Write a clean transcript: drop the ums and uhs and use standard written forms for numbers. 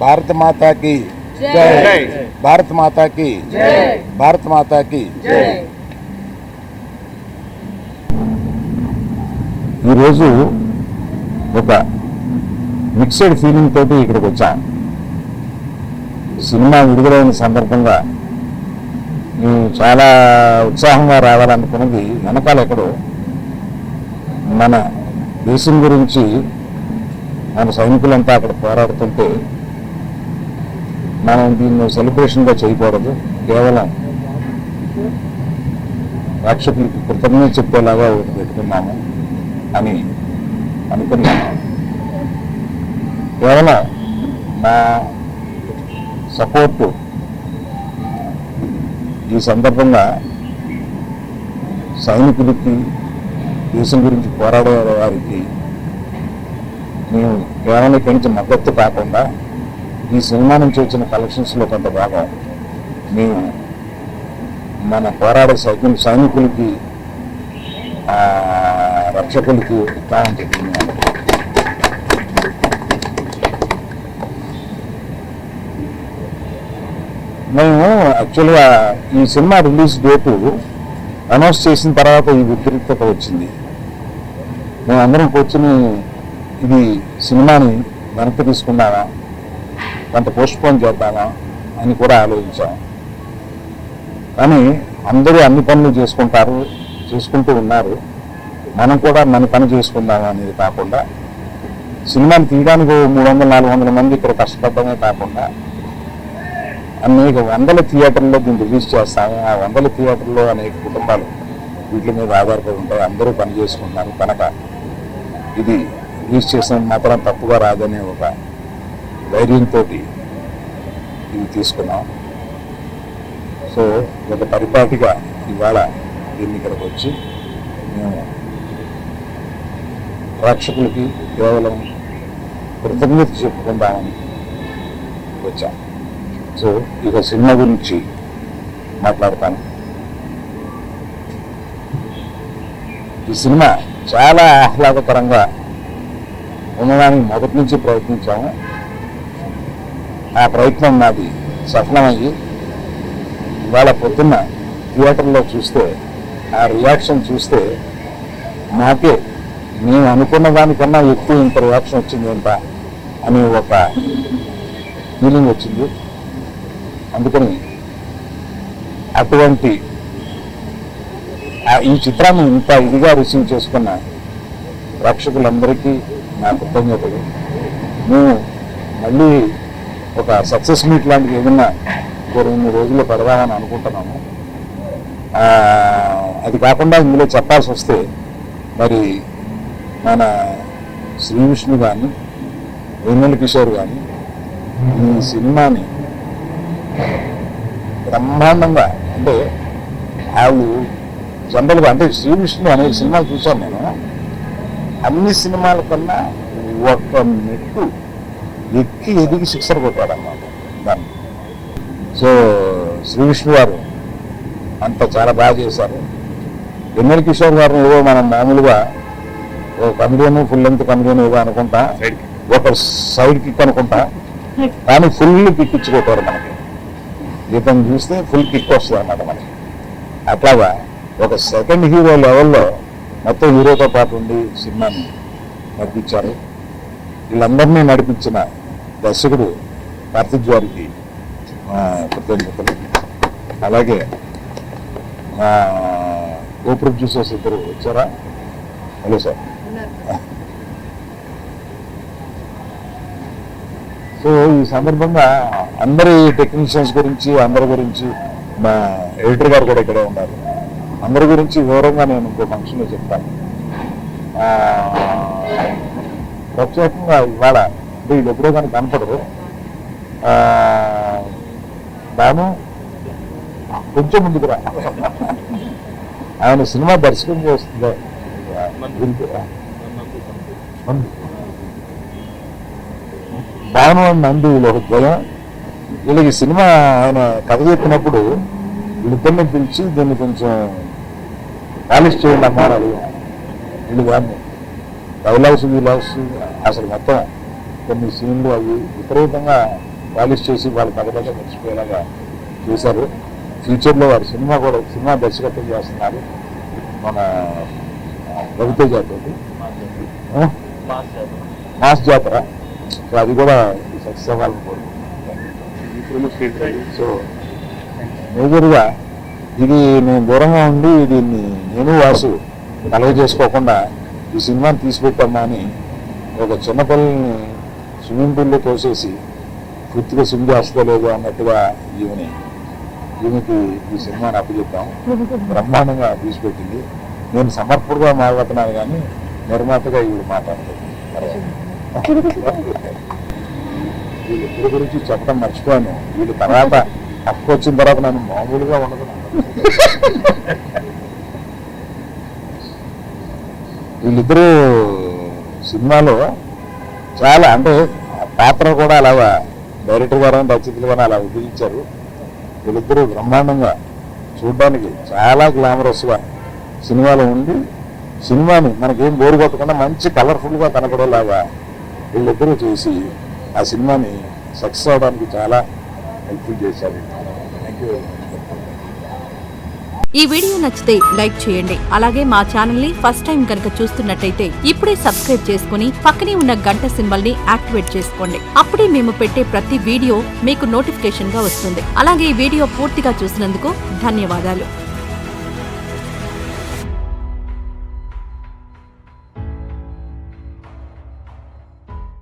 భారత మాతాకి జై, భారత మాతాకి జై, భారత మాతాకి జై. ఈరోజు ఒక మిక్స్డ్ ఫీలింగ్ తోటి ఇక్కడికి వచ్చాం. సినిమా విడుదలైన సందర్భంగా మేము చాలా ఉత్సాహంగా రావాలనుకున్నది వెనకాల ఎక్కడో మన దేశం గురించి మన సైనికులంతా అక్కడ పోరాడుతుంటే మనం దీన్ని సెలబ్రేషన్గా చేయకూడదు, కేవలం ప్రేక్షకులకి కృతజ్ఞత చెప్పేలాగా ఒకటి పెట్టుకున్నాము అని అనుకున్నాను. కేవలం నా సపోర్టు ఈ సందర్భంగా సైనికులకి, దేశం గురించి పోరాడే వారికి మేము కేవలం ఇక్కడి నుంచి మద్దతు కాకుండా ఈ సినిమా నుంచి వచ్చిన కలెక్షన్స్లో కొంత భాగం మేము మన పోరాడే సైనికులకి, రక్షకులకి ఇస్తామని చెప్తున్నాను. మేము యాక్చువల్గా ఈ సినిమా రిలీజ్ డేటు అనౌన్స్ చేసిన తర్వాత ఈ వ్యతిరేకత వచ్చింది. మేము అందరం కూర్చుని ఇది సినిమాని వెనక్కి తీసుకున్నామా, కొంత పోస్ట్పోన్ చేద్దామా అని కూడా ఆలోచించాం. కానీ అందరూ అన్ని పనులు చేసుకుంటూ ఉన్నారు. మనం కూడా మన పని చేసుకుందామా అనేది కాకుండా, సినిమాని తీయడానికి 300-400 మంది ఇక్కడ కష్టపడమే కాకుండా అనేక వందల థియేటర్లో దీన్ని రిలీజ్ చేస్తాము. ఆ 100 థియేటర్లో అనేక కుటుంబాలు వీటి మీద ఆధారపడి ఉంటాయి. అందరూ పని చేసుకుంటున్నారు కనుక ఇది రిలీజ్ చేసిన మాత్రం తప్పుగా రాదనే ఒక ధైర్యంతో ఇది తీసుకున్నాం. సో ఒక పరిపాటిగా ఇవాళ దీన్ని ఇక్కడికి వచ్చి మేము ప్రేక్షకులకి కేవలం కృతజ్ఞత చెప్పుకుందామని వచ్చాం. సో ఇక సినిమా గురించి మాట్లాడతాను. ఈ సినిమా చాలా ఆహ్లాదకరంగా ఉండడానికి మొదటి నుంచి ప్రయత్నించాము. ఆ ప్రయత్నం నాది సఫలమయ్యి ఇవాళ పొద్దున్న థియేటర్లో చూస్తే ఆ రియాక్షన్ చూస్తే నాకే నేను అనుకున్న దానికన్నా ఎక్కువ ఇంత రియాక్షన్ వచ్చింది ఎంత అని ఒక ఫీలింగ్ వచ్చింది. అందుకని అటువంటి ఈ చిత్రాన్ని ఇంత ఇదిగా రిసీవ్ చేసుకున్న ప్రేక్షకులందరికీ నా కృతజ్ఞతలు. మేము మళ్ళీ ఒక సక్సెస్ మీట్ లాంటిది ఏదన్నా 2 రోజుల్లో పెడదామని అనుకుంటున్నాము. అది కాకుండా ఇందులో చెప్పాల్సి వస్తే మరి మన శ్రీ విష్ణు కానీ, వెన్నెల కిషోర్ కానీ ఈ సినిమాని బ్రహ్మాండంగా, అంటే వాళ్ళు జనరల్గా, అంటే శ్రీ విష్ణు అనే సినిమాలు చూశాను నేను. అన్ని సినిమాల కన్నా ఒక మెట్టు ఎక్కి ఎదిగి శిక్షణ కొట్టాడన్నమాట దాన్ని. సో శ్రీ విష్ణు గారు అంత చాలా బాగా చేశారు. వెన్నెల కిషోర్ గారు ఏదో మనం మామూలుగా ఒక కమిడియన్, ఫుల్ లెంత్ కమిడియన్ ఏదో అనుకుంటా, ఒక సైడ్ కిక్ అనుకుంటా, కానీ ఫుల్ కిక్ ఇచ్చుకోతారు మనకి. గీతం చూస్తే ఫుల్ కిక్ వస్తుంది అన్నమాట మనకి. అట్లాగా ఒక సెకండ్ హీరో లెవెల్లో మొత్తం హీరోతో పాటు ఉండి సినిమాని నడిపించారు. వీళ్ళందరినీ నడిపించిన దర్శకుడు కార్తిక్ గారికి కృతజ్ఞతలు. అలాగే కో ప్రొడ్యూసర్స్ ఇద్దరు వచ్చారా? Hello sir. సో ఈ సందర్భంగా అందరి టెక్నీషియన్స్ గురించి, అందరి గురించి, మా ఎడిటర్ గారు కూడా ఇక్కడే ఉన్నారు, అందరి గురించి వివరంగా నేను ఇంకో ఫంక్షన్లో చెప్తాను. ప్రత్యేకంగా ఇవాళ అంటే వీళ్ళు ఎప్పుడో కానీ కనపడరు. దాను కొంచెం ముందుకు రా, ఆయన సినిమా దర్శకం చేస్తుంది. భావన నంది వీళ్ళు ఒక ద్వయం. వీళ్ళకి సినిమా ఆయన కథ చెప్పినప్పుడు వీళ్ళిద్దరిని పిలిచి దీన్ని కొంచెం పాలిష్ చేయండి అమ్మా అని అడిగాను. వీళ్ళు కానీ డైలాగ్స్ అసలు మొత్తం కొన్ని సీన్లు అవి విపరీతంగా పాలిష్ చేసి వాళ్ళ కథలో మర్చిపోయేలాగా చేశారు. ఫ్యూచర్లో వారి సినిమా దర్శకత్వం చేస్తున్నారు మన రవితేజ తోటి మాస్ జాతర. సో అది కూడా సక్సెస్ అవ్వాలని కోరుకుంటున్నాను. సో మేజర్గా ఇది నేను దూరంగా ఉండి దీన్ని నేను వాసు కలవ చేసుకోకుండా ఈ సినిమాని తీసిపెట్టామా అని ఒక చిన్నపిల్లని స్విమ్మింగ్ పూల్లో తోసేసి పూర్తిగా స్విమ్ చేస్తా లేదు అన్నట్టుగా ఈమెకి ఈ సినిమాని అప్పచెప్పాం. బ్రహ్మాండంగా తీసిపెట్టింది. నేను సమర్పణగా మాట్లాడుతున్నాను కానీ నిర్మాతగా ఈవిడ మాట్లాడుతుంది. వీళ్ళిద్దరి గురించి చెప్పడం మర్చిపోయాను. వీళ్ళ తర్వాత అక్క వచ్చిన తర్వాత నన్ను మామూలుగా ఉండదు. వీళ్ళిద్దరూ సినిమాలో చాలా అంటే పాత్ర కూడా అలా డైరెక్టర్ గారు రచయితలు కానీ అలా ఉపయోగించారు. వీళ్ళిద్దరూ బ్రహ్మాండంగా చూడడానికి చాలా గ్లామరస్గా సినిమాలో ఉండి సినిమాని మనకేం బోరు కొట్టకుండా మంచి కలర్ఫుల్గా కనపడేలాగా వీళ్ళిద్దరూ చేసి ఆ సినిమాని సక్సెస్ అవడానికి చాలా హెల్ప్ఫుల్ చేశారు. Thank you. ఈ వీడియో నచ్చితే లైక్ చేయండి. అలాగే మా ఛానల్ ని ఫస్ట్ టైం కనుక చూస్తున్నట్టయితే ఇప్పుడే సబ్స్క్రైబ్ చేసుకుని పక్కనే ఉన్న గంట సింబల్ ని యాక్టివేట్ చేసుకోండి. అప్పుడే మేము పెట్టే ప్రతి వీడియో మీకు నోటిఫికేషన్ గా వస్తుంది. అలాగే ఈ వీడియో పూర్తిగా చూసినందుకు ధన్యవాదాలు.